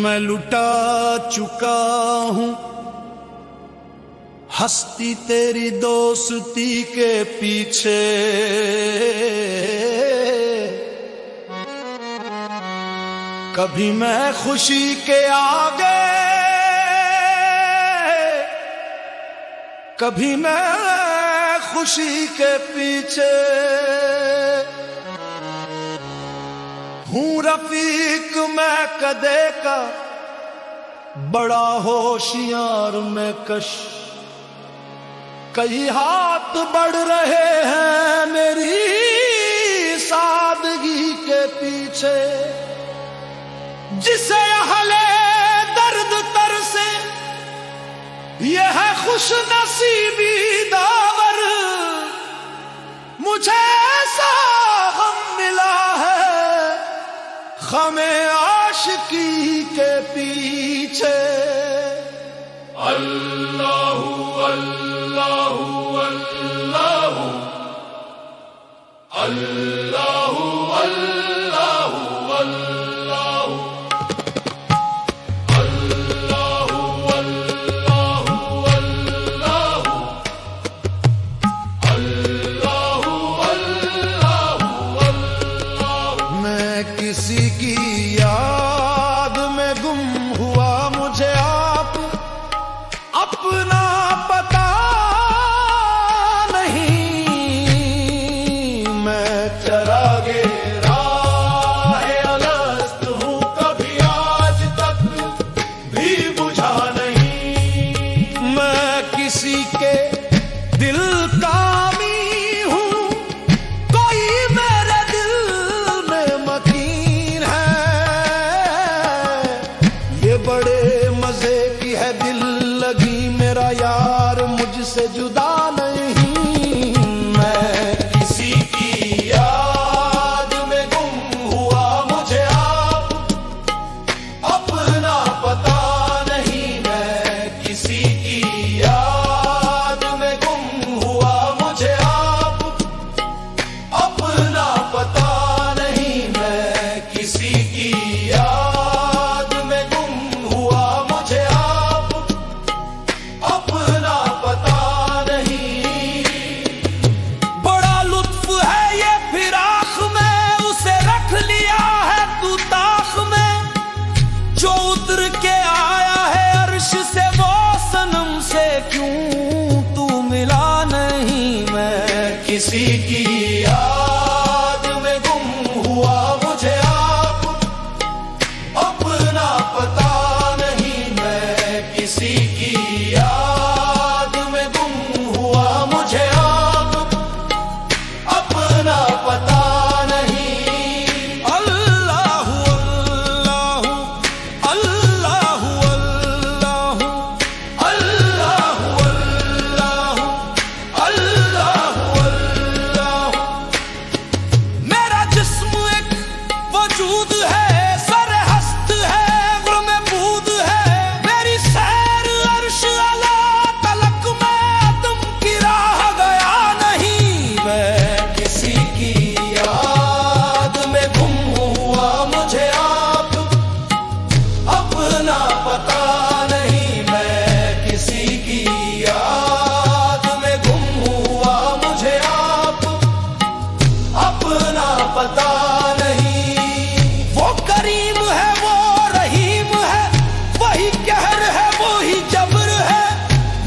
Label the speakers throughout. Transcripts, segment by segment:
Speaker 1: मैं लुटा चुका हूं हस्ती तेरी दोस्ती के पीछे। कभी मैं खुशी के आगे, कभी मैं खुशी के पीछे। हूं रफीक मैं कदे का, बड़ा होशियार मैं कश। कई हाथ बढ़ रहे हैं मेरी सादगी के पीछे। जिसे अहले दर्द तरसे यह है खुश नसीबी दावर। मुझे ऐसा गम मिला है ख़मे आशिकी के पीछे। अल्लाहु अल्लाहु अल्लाहु अल्लाहु अल्लाहु अल्लाहु अल्लाहु अल्लाहु अल्लाहु अल्लाहु अल्लाहु। मैं किसी की याद में गुम हुआ, मुझे आप अपना पता नहीं। मैं चरागे राहे अलस्त हूँ, कभी आज तक भी बुझा नहीं। मैं किसी के दिल कामी हूँ, कोई मेरे दिल में मकीन है। ये बड़े मजे की है दिल लगी, मेरा यार मुझसे जुदा नहीं। मैं किसी की याद में गुम हुआ, मुझे आप अपना पता नहीं। मैं किसी की याद में गुम हुआ, मुझे आप अपना पता नहीं। मैं किसी की याद में गुम हुआ, मुझे आप अपना पता नहीं। बड़ा लुत्फ है ये फिराक में, उसे रख लिया है तू ताख में। जो उतर के आया है अर्श से, वो सनम से क्यों तू मिला नहीं। मैं किसी की याद में गुम हुआ, मुझे आप अपना पता नहीं। मैं किसी की याद में गुम हुआ, मुझे आप अपना पता नहीं। अल्लाहु अल्लाहु अल्लाहु अल्लाहु अल्लाहु अल्लाहु अल्लाहु। मेरा जिस्म एक वजूद है, सर हस्त है, गुर्म बूद है। मेरी सैर अर्श अला तलक में तुम की राह गया नहीं। मैं किसी की याद में गुम हुआ, मुझे आप अपना पता नहीं। मैं किसी की याद में गुम हुआ, मुझे आप अपना पता नहीं। वो करीम है, वो रहीम है, वही कहर है, वही जबर है।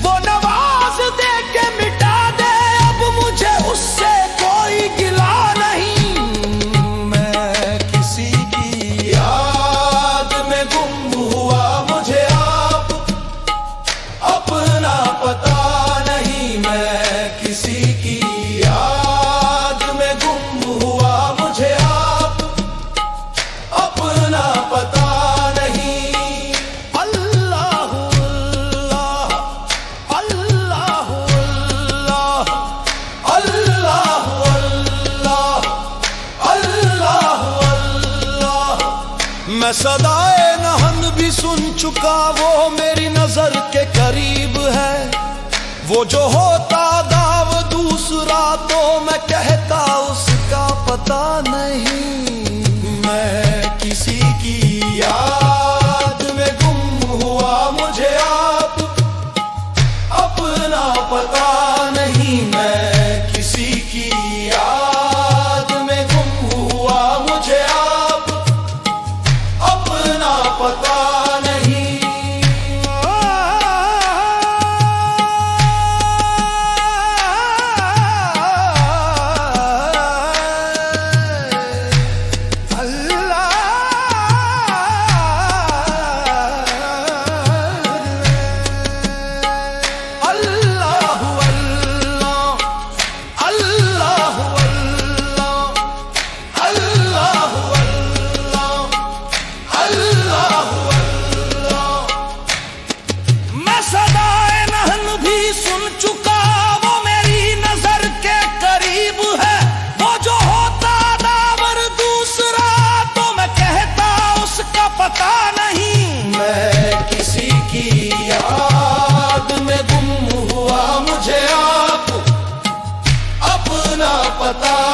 Speaker 1: वो नवाज दे के मिटा दे, अब मुझे उससे कोई गिला नहीं। मैं किसी की याद में गुम हुआ, मुझे आप अपना पता नहीं। मैं किसी की याद में गुम हुआ, मुझे आप अपना पता नहीं। अल्लाहु अल्लाह अल्लाहु अल्लाह अल्लाहु अल्लाह अल्लाहु अल्लाह। मैं सदाए नहन भी सुन चुका, वो मेरी नजर के करीब है। वो जो होता दाव दूसरा, तो मैं कहता उसका पता नहीं। मैं किसी की याद पता